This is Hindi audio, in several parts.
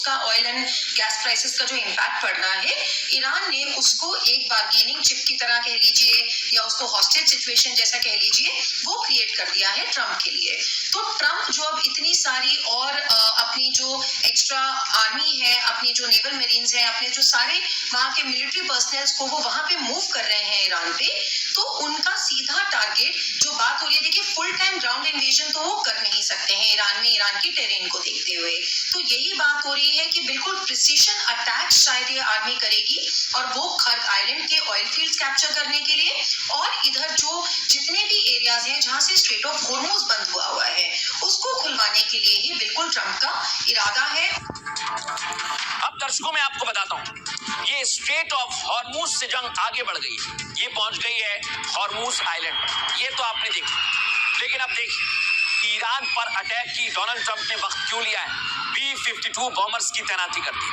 का ऑयल एंड गैस प्राइसेस का जो इम्पैक्ट पड़ना है, ईरान ने उसको एक बार्गेनिंग चिप की तरह कह लीजिए या उसको हॉस्टेज सिचुएशन जैसा कह लीजिए, वो क्रिएट कर दिया है ट्रम्प के लिए। तो ट्रम्प जो अब इतनी सारी और अपनी जो एक्स्ट्रा आर्मी है, अपनी जो नेवल मेरीन्स है, अपने जो सारे वहां के मिलिट्री पर्सनल्स को वो वहां पे मूव कर रहे हैं ईरान पे, तो उनका सीधा टारगेट जो बात हो रही है, देखिए फुल टाइम ग्राउंड इन्वेजन तो वो कर नहीं सकते हैं ईरान में, ईरान की टेरेन को देखते हुए। तो यही बात हो रही है कि बिल्कुल प्रिसीशन अटैक शायद ये आर्मी करेगी, और वो खर्क आइलैंड के ऑयल फील्ड्स कैप्चर करने के लिए, और इधर जो जितने भी एरियाज हैं जहां से स्ट्रेट ऑफ हॉर्मुज बंद हुआ है, उसको खुलवाने के लिए ही बिल्कुल ट्रम्प का इरादा है। अब दर्शकों मैं आपको बताता हूँ, ये स्ट्रेट ऑफ हॉर्मुज से जंग आगे बढ़ गई है, ये पहुंच गई है हॉर्मुज आइलैंड। ये तो आपने देखा, लेकिन अब देखिए ईरान पर अटैक की डोनाल्ड ट्रंप ने वक्त क्यों लिया है? B-52 बॉम्बर्स की तैनाती कर दी।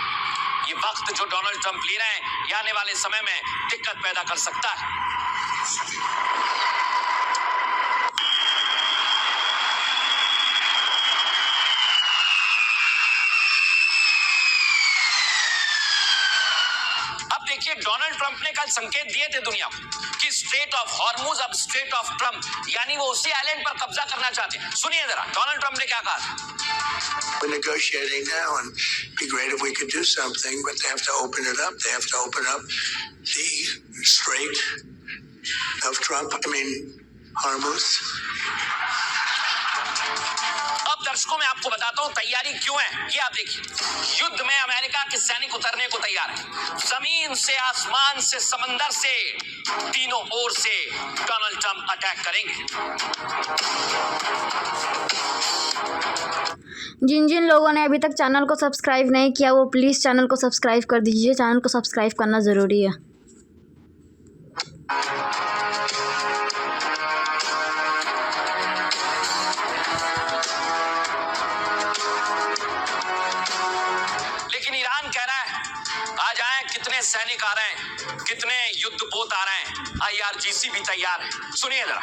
ये वक्त जो डोनाल्ड ट्रंप ले रहे हैं, ये आने वाले समय में दिक्कत पैदा कर सकता है। देखिए डोनाल्ड ट्रंप ने कल संकेत दिए थे दुनिया को कि स्ट्रेट ऑफ हॉर्मुज अब स्ट्रेट ऑफ ट्रंप, यानी वो उसी आइलैंड पर कब्जा करना चाहते हैं। सुनिए जरा डोनाल्ड ट्रंप ने क्या कहा। We're negotiating now, and it'd be great if we could do something, but they have to open it up. They have to open up the Strait of Trump. Hormuz. अब दर्शकों मैं आपको बताता हूं तैयारी क्यों है। ये आप देखिए, युद्ध में अमेरिका के सैनिक उतरने को तैयार है। जमीन से, आसमान से, समंदर से, तीनों ओर से डोनाल्ड ट्रंप अटैक करेंगे। जिन जिन लोगों ने अभी तक चैनल को सब्सक्राइब नहीं किया, वो प्लीज़ चैनल को सब्सक्राइब कर दीजिए। चैनल को सब्सक्राइब करना ज़रूरी है। कितने सैनिक आ रहे हैं, कितने युद्धपोत आ रहे हैं, IRGC भी तैयार है। सुनिए जरा।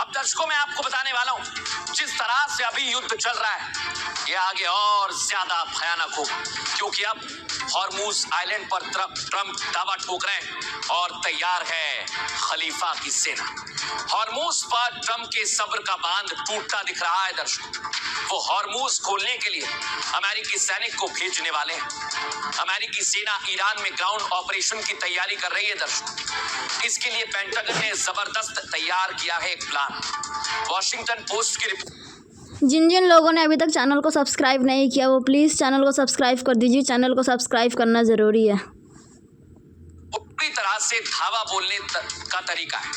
अब दर्शकों मैं आपको बताने वाला हूं, जिस तरह से अभी युद्ध चल रहा है, ये आगे और ज्यादा भयानक होगा, क्योंकि अब हॉर्मुज आइलैंड पर ट्रंप दावा ठोक रहे हैं और तैयार है खलीफा की सेना। हॉर्मुज पर ट्रंप के सब्र का बांध टूटता दिख रहा है दर्शकों। वो हॉर्मुज खोलने के लिए अमेरिकी सैनिक को भेजने वाले हैं। अमेरिकी सेना ईरान में ग्राउंड ऑपरेशन की तैयारी कर रही है दर्शकों। इसके लिए पेंटागन ने जबरदस्त तैयार किया है एक प्लान। वॉशिंगटन पोस्ट की रिपोर्ट। जिन जिन लोगों ने अभी तक चैनल को सब्सक्राइब नहीं किया, वो प्लीज़ चैनल को सब्सक्राइब कर दीजिए। चैनल को सब्सक्राइब करना ज़रूरी है। पूरी तरह से धावा बोलने का तरीका है।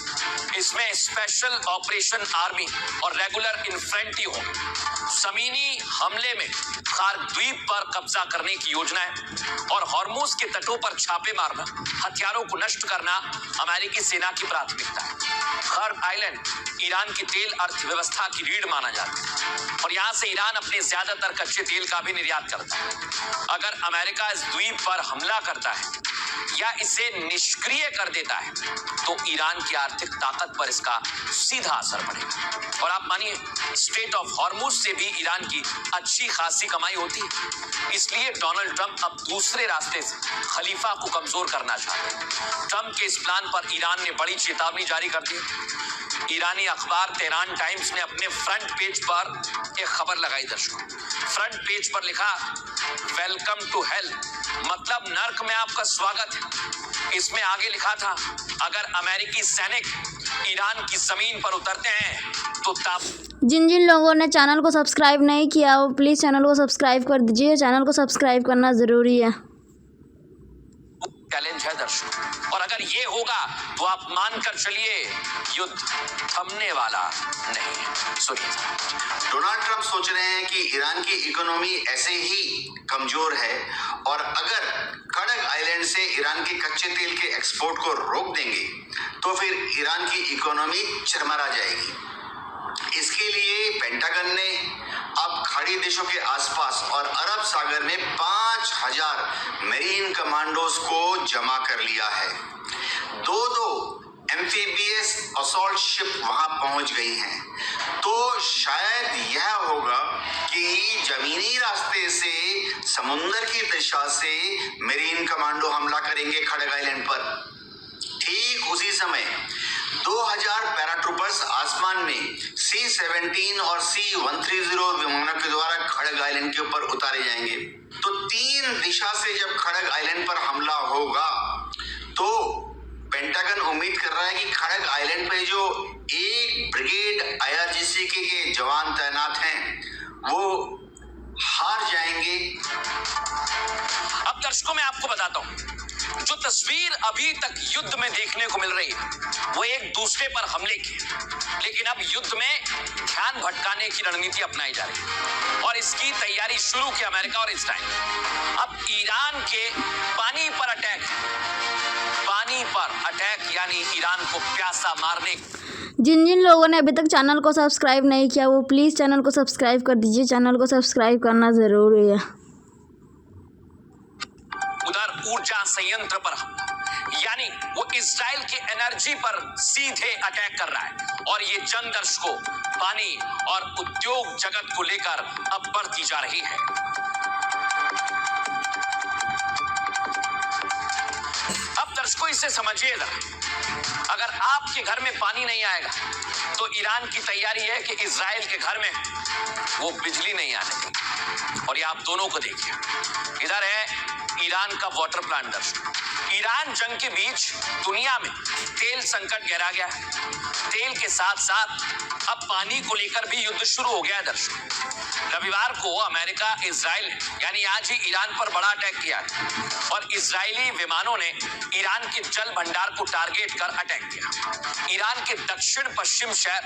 इसमें स्पेशल ऑपरेशन आर्मी और रेगुलर इन्फेंट्री हो। जमीनी हमले में खार द्वीप पर कब्जा करने की योजना है और हॉर्मुज के तटों पर छापे मारना, हथियारों को नष्ट करना अमेरिकी सेना की प्राथमिकता है। खार आइलैंड ईरान की तेल अर्थव्यवस्था की रीढ़ माना जाता है और यहाँ से ईरान अपने ज्यादातर कच्चे तेल का भी निर्यात करता है। अगर अमेरिका इस द्वीप पर हमला करता है या इसे निष्क्रिय कर देता है, तो ईरान की आर्थिक ताकत पर इसका सीधा असर पड़ेगा। और आप मानिए, स्ट्रेट ऑफ हॉर्मुज से भी ईरान की अच्छी खासी कमाई होती है। इसलिए डोनाल्ड ट्रंप अब दूसरे रास्ते से खलीफा को कमजोर करना चाहते हैं। ट्रंप के इस प्लान पर ईरान ने बड़ी चेतावनी जारी कर दी। ईरानी अखबार तेहरान टाइम्स ने अपने फ्रंट पेज पर एक खबर लगाई दर्शकों। फ्रंट पेज पर लिखा, वेलकम टू हेल, मतलब नर्क में आपका स्वागत है। इसमें आगे लिखा था, अगर अमेरिकी सैनिक ईरान की जमीन पर उतरते हैं तो जिन जिन लोगों ने चैनल को सब्सक्राइब नहीं किया, वो प्लीज़ चैनल को सब्सक्राइब कर दीजिए। चैनल को सब्सक्राइब करना ज़रूरी है। चैलेंज है दर्शकों, और अगर ये होगा तो आप मानकर चलिए युद्ध थमने वाला नहीं है। सुनिए, डोनाल्ड ट्रंप सोच रहे हैं कि ईरान की इकोनॉमी ऐसे ही कमजोर है और अगर खड़ग आइलैंड से ईरान के कच्चे तेल के एक्सपोर्ट को रोक देंगे तो फिर ईरान की इकोनॉमी चरमरा जाएगी। इसके देशों के आसपास और अरब सागर में 5000 मेरीन कमांडोज को जमा कर लिया है। दो एम्फीबियस असॉल्ट शिप वहां पहुंच गई हैं। तो शायद यह होगा कि जमीनी रास्ते से समुद्र की दिशा से मेरीन कमांडो हमला करेंगे खड़ग आइलैंड पर। ठीक उसी समय 2000 पैराट्रूपर्स आसमान में C-17 और C-130 विमानों के द्वारा खड़ग आइलैंड के ऊपर उतारे जाएंगे। तो 3 दिशा से जब खड़ग आइलैंड पर हमला होगा तो पेंटागन उम्मीद कर रहा है कि खड़ग आइलैंड पे जो एक ब्रिगेड IRGC के जवान तैनात हैं वो हार जाएंगे। अब दर्शकों मैं आपको बताता हूं, जो तस्वीर अभी तक युद्ध में देखने को मिल रही है वो एक दूसरे पर हमले की, लेकिन अब युद्ध में ध्यान भटकाने की रणनीति अपनाई जा रही है और इसकी तैयारी शुरू की अमेरिका और इजराइल। अब ईरान के पानी पर अटैक यानी ईरान को प्यासा मारने। जिन लोगों ने अभी तक चैनल को सब्सक्राइब नहीं किया वो प्लीज़ चैनल को सब्सक्राइब कर दीजिए। चैनल को सब्सक्राइब करना ज़रूरी है। उधर ऊर्जा संयंत्र पर यानी वो इजराइल के एनर्जी पर सीधे अटैक कर रहा है और ये जंग दर्शकों पानी और उद्योग जगत को लेकर अब बढ़ती जा रही है। अब दर्शकों इसे समझिएगा, अगर आपके घर में पानी नहीं आएगा तो ईरान की तैयारी है कि इजराइल के घर में वो बिजली नहीं आने देगी। और ये आप दोनों को देखिए, इधर है ईरान का वाटर प्लांट। दर्शकों ईरान जंग के बीच दुनिया में तेल संकट गहरा गया है। तेल के साथ साथ अब पानी को लेकर भी युद्ध शुरू हो गया है। दर्शकों रविवार को अमेरिका इजराइल यानी आज ही ईरान पर बड़ा अटैक किया है और इजरायली विमानों ने ईरान के जल भंडार को टारगेट कर अटैक किया। ईरान के दक्षिण पश्चिम शहर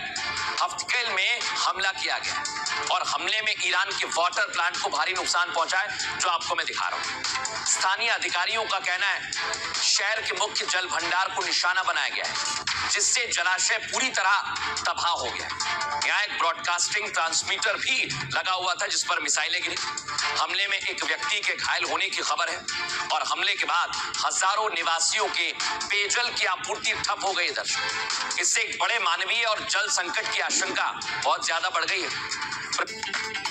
हफ्तकेल में हमला किया गया और हमले में ईरान के वाटर प्लांट को भारी नुकसान पहुंचा है, जो आपको मैं दिखा रहा हूं। स्थानीय अधिकारियों का कहना है शहर के मुख्य जल भंडार को निशाना बनाया गया है, जिससे जलाशय पूरी तरह तबाह हो गया। यहाँ एक ब्रॉडकास्टिंग ट्रांसमीटर भी लगा हुआ था जिस पर मिसाइलें गिरी। हमले में एक व्यक्ति के घायल होने की खबर है और हमले के बाद हजारों निवासियों के पेयजल की आपूर्ति ठप हो गई। दर्शक इससे एक बड़े मानवीय और जल संकट की आशंका बहुत ज्यादा बढ़ गई है।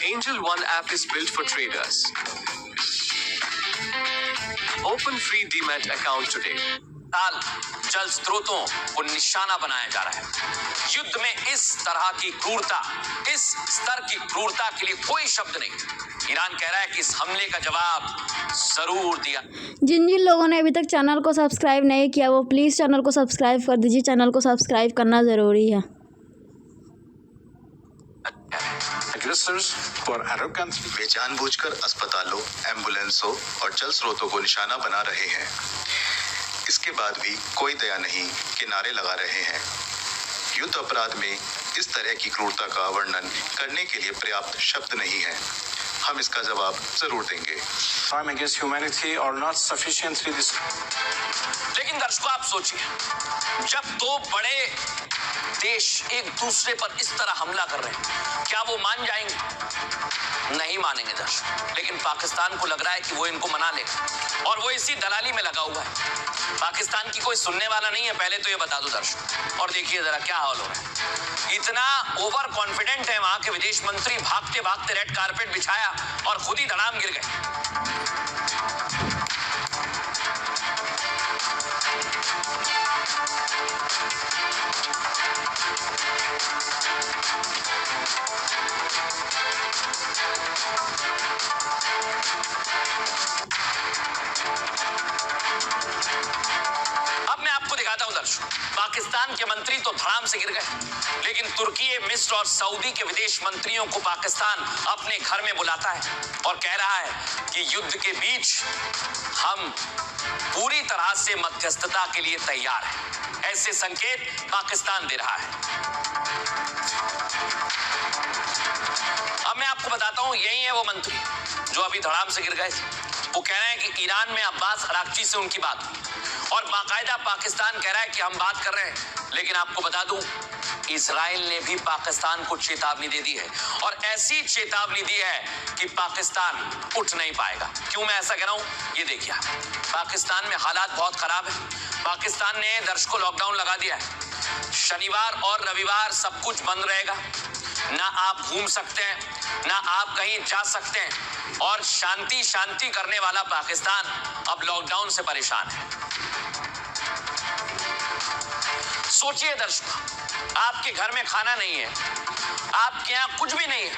Angel One app is built for traders. Open free Demat account today. जल स्रोतों को निशाना बनाया जा रहा है। युद्ध में इस तरह की क्रूरता, इस स्तर की क्रूरता के लिए कोई शब्द नहीं। ईरान कह रहा है कि इस हमले का जवाब जरूर दिया। जिन लोगों ने अभी तक चैनल को सब्सक्राइब नहीं किया वो प्लीज़ चैनल को सब्सक्राइब कर दीजिए। चैनल को सब्सक्राइब करना ज़रूरी है। वे जानबूझकर अस्पतालों, एम्बुलेंसों और जल स्रोतों को निशाना बना रहे हैं। इसके बाद भी कोई दया नहीं के नारे लगा रहे हैं। युद्ध अपराध में इस तरह की क्रूरता का वर्णन करने के लिए पर्याप्त शब्द नहीं है। हम इसका जवाब जरूर देंगे। लेकिन दर्शकों आप सोचिए, जब दो बड़े देश एक दूसरे पर इस तरह हमला कर रहे हैं, क्या वो मान जाएंगे? नहीं मानेंगे दर्शक। लेकिन पाकिस्तान को लग रहा है कि वो इनको मना लेगा और वो इसी दलाली में लगा हुआ है। पाकिस्तान की कोई सुनने वाला नहीं है, पहले तो ये बता दो दर्शक। और देखिए जरा क्या हाल हो रहा है। इतना ओवर कॉन्फिडेंट है वहां के विदेश मंत्री, भागते भागते रेड कारपेट बिछाया और खुद ही धड़ाम गिर गए। अब मैं आपको दिखाता हूं दर्शक, पाकिस्तान के मंत्री तो धड़ाम से गिर गए, लेकिन तुर्की, मिस्र और सऊदी के विदेश मंत्रियों को पाकिस्तान अपने घर में बुलाता है और कह रहा है कि युद्ध के बीच हम पूरी तरह से मध्यस्थता के लिए तैयार हैं। ऐसे संकेत पाकिस्तान दे रहा है। अब मैं आपको बताता हूं, यही है वो मंत्री जो अभी धड़ाम से गिर गए थे। वो कह रहे हैं कि ईरान में अब्बास अरागची से उनकी बात हुई और बाकायदा पाकिस्तान कह रहा है कि हम बात कर रहे हैं। लेकिन आपको बता दूं, इजराइल ने भी पाकिस्तान को चेतावनी दे दी है और ऐसी चेतावनी दी है कि पाकिस्तान उठ नहीं पाएगा। क्यों मैं ऐसा कह रहा हूं, ये देखिए, पाकिस्तान में हालात बहुत खराब है। पाकिस्तान ने दर्शकों लॉकडाउन लगा दिया है। शनिवार और रविवार सब कुछ बंद रहेगा, ना आप घूम सकते हैं, ना आप कहीं जा सकते हैं और शांति करने वाला पाकिस्तान अब लॉकडाउन से परेशान है। सोचिए दर्शकों, आपके घर में खाना नहीं है, आपके यहाँ कुछ भी नहीं है,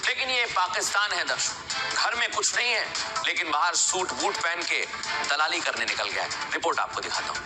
लेकिन ये पाकिस्तान है दर्शकों। घर में कुछ नहीं है लेकिन बाहर सूट बूट पहन के दलाली करने निकल गया है। रिपोर्ट आपको दिखाता हूं।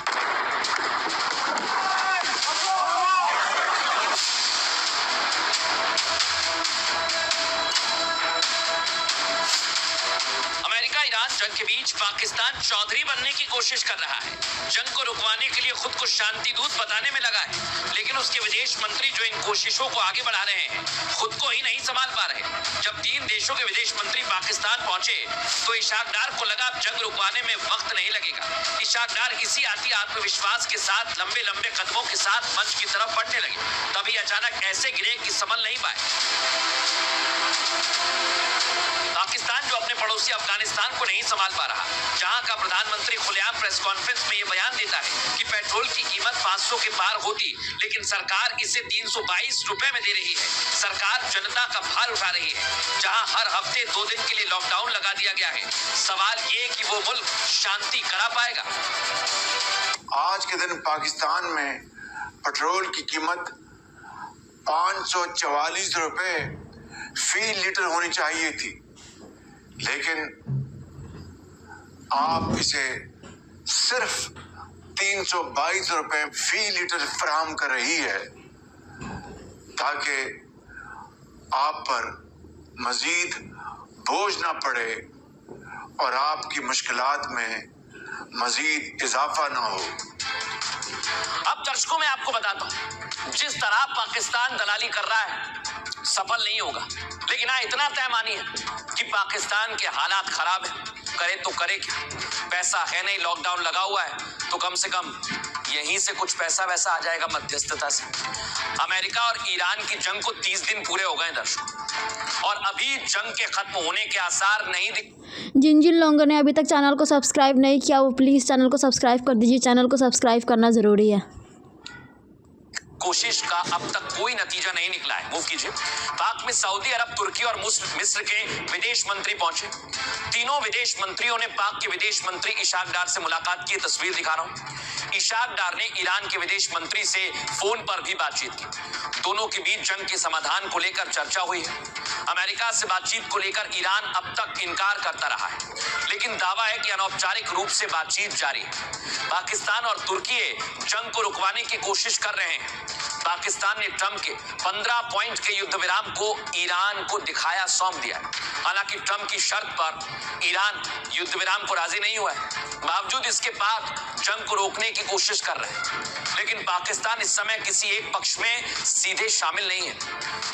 अमेरिका ईरान जंग के बीच पाकिस्तान चौधरी बनने की कोशिश कर रहा है। जंग को रुकवाने के लिए खुद को शांति दूत बताने में लगा है, लेकिन उसके विदेश मंत्री जो इन कोशिशों को आगे बढ़ा रहे हैं, खुद को ही नहीं संभाल पा रहे। जब 3 देशों के विदेश मंत्री पाकिस्तान पहुंचे तो इशाक डार को लगा अब जंग रुकवाने में वक्त नहीं लगेगा। इशाक डार इसी आती आत्मविश्वास के साथ लंबे लंबे कदमों के साथ मंच की तरफ बढ़ने लगे। तभी अचानक ऐसे गिरे कि संभल नहीं पाए। पाकिस्तान जो अपने पड़ोसी अफगानिस्तान को नहीं संभाल पा रहा, जहां का प्रधानमंत्री खुलेआम प्रेस कॉन्फ्रेंस में ये बयान देता है कि पेट्रोल की कीमत 500 के पार होती, लेकिन सरकार इसे 322 रुपए में दे रही है। सरकार जनता का भार उठा रही है। जहां हर हफ्ते 2 दिन के लिए लॉकडाउन लगा दिया गया है, सवाल ये कि वो मुल्क शांति करा पाएगा। आज के दिन पाकिस्तान में पेट्रोल की कीमत 544 रुपए फी लीटर होनी चाहिए थी, लेकिन आप इसे सिर्फ 322 रुपए फी लीटर फराहम कर रही है, ताकि आप पर मजीद बोझ ना पड़े और आपकी मुश्किलात में मजीद इजाफा ना हो। अब दर्शकों मैं आपको बताता हूं, जिस तरह पाकिस्तान दलाली कर रहा है सफल नहीं होगा, लेकिन हाँ इतना तय मानिए कि पाकिस्तान के हालात खराब है। करे तो करे क्या, पैसा है नहीं, लॉकडाउन लगा हुआ है, तो कम से कम यहीं से कुछ पैसा वैसा आ जाएगा मध्यस्थता से। अमेरिका और ईरान की जंग को 30 दिन पूरे हो गए दर्शकों, और अभी जंग के खत्म होने के आसार नहीं दिख। जिन लोगों ने अभी तक चैनल को सब्सक्राइब नहीं किया वो प्लीज़ चैनल को सब्सक्राइब कर दीजिए। चैनल को सब्सक्राइब करना ज़रूरी है। कोशिश का अब तक कोई नतीजा नहीं निकला है। मूव कीजिए। पाक में सऊदी अरब, तुर्की और मिस्र के विदेश मंत्री पहुंचे। तीनों विदेश मंत्रियों ने पाक के विदेश मंत्री इशाक डार से मुलाकात की। तस्वीर दिखा रहा हूं। इशाक डार ने ईरान के विदेश मंत्री से फोन पर भी बातचीत की। दोनों के बीच जंग के समाधान को लेकर चर्चा हुई है। अमेरिका से बातचीत को लेकर ईरान अब तक इनकार करता रहा है, लेकिन दावा है कि अनौपचारिक रूप से बातचीत जारी है। पाकिस्तान और तुर्की जंग को रुकवाने की कोशिश कर रहे हैं। पाकिस्तान ने ट्रंप के 15 पॉइंट के युद्ध विराम को ईरान को दिखाया सौंप दिया। हालांकि ट्रंप की शर्त पर ईरान युद्ध विराम को राजी नहीं हुआ है। बावजूद इसके पाक जंग को रोकने की कोशिश कर रहे हैं, लेकिन पाकिस्तान इस समय किसी एक पक्ष में सीधे शामिल नहीं है,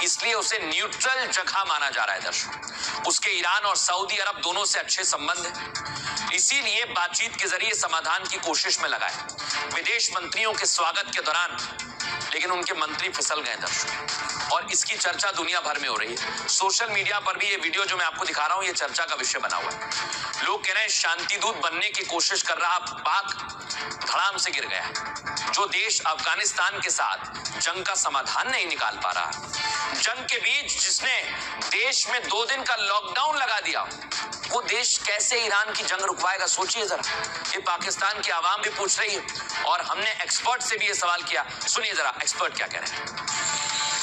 इसलिए उसे न्यूट्रल जगह माना जा रहा है। दर्शक, उसके ईरान और सऊदी अरब दोनों से अच्छे संबंध हैं, इसीलिए बातचीत के जरिए समाधान की कोशिश में लगा है। विदेश मंत्रियों के स्वागत के दौरान लेकिन उनके मंत्री फिसल गए दर्शक, और इसकी चर्चा दुनिया भर में हो रही है। सोशल मीडिया पर भी ये वीडियो जो मैं आपको दिखा रहा हूं, ये चर्चा का विषय बना हुआ है। लोग कह रहे हैं शांति दूत बनने की कोशिश कर रहा पाक धड़ाम से गिर गया। जो देश अफगानिस्तान के साथ जंग का समाधान नहीं निकाल पा रहा, जंग के बीच जिसने देश में 2 दिन का लॉकडाउन लगा दिया, वो देश कैसे ईरान की जंग रुकवाएगा? सोचिए जरा। ये पाकिस्तान की आवाम भी पूछ रही है और हमने एक्सपर्ट से भी ये सवाल किया। सुनिए जरा एक्सपर्ट क्या कह रहे हैं।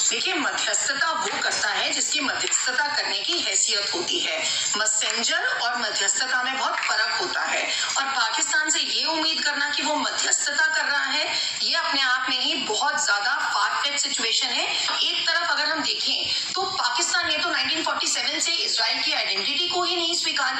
देखिए, मध्यस्थता वो करता है जिसकी मध्यस्थता करने की हैसियत होती है। मैसेंजर और मध्यस्थता में बहुत फर्क होता है, और पाकिस्तान से ये उम्मीद करना कि वो मध्यस्थता कर रहा है, ये अपने आप में ही बहुत ज्यादा फार-फेच्ड सिचुएशन है। एक तरफ अगर हम देखें तो पाकिस्तान ने तो 1947 से इजराइल की आइडेंटिटी को ही नहीं स्वीकार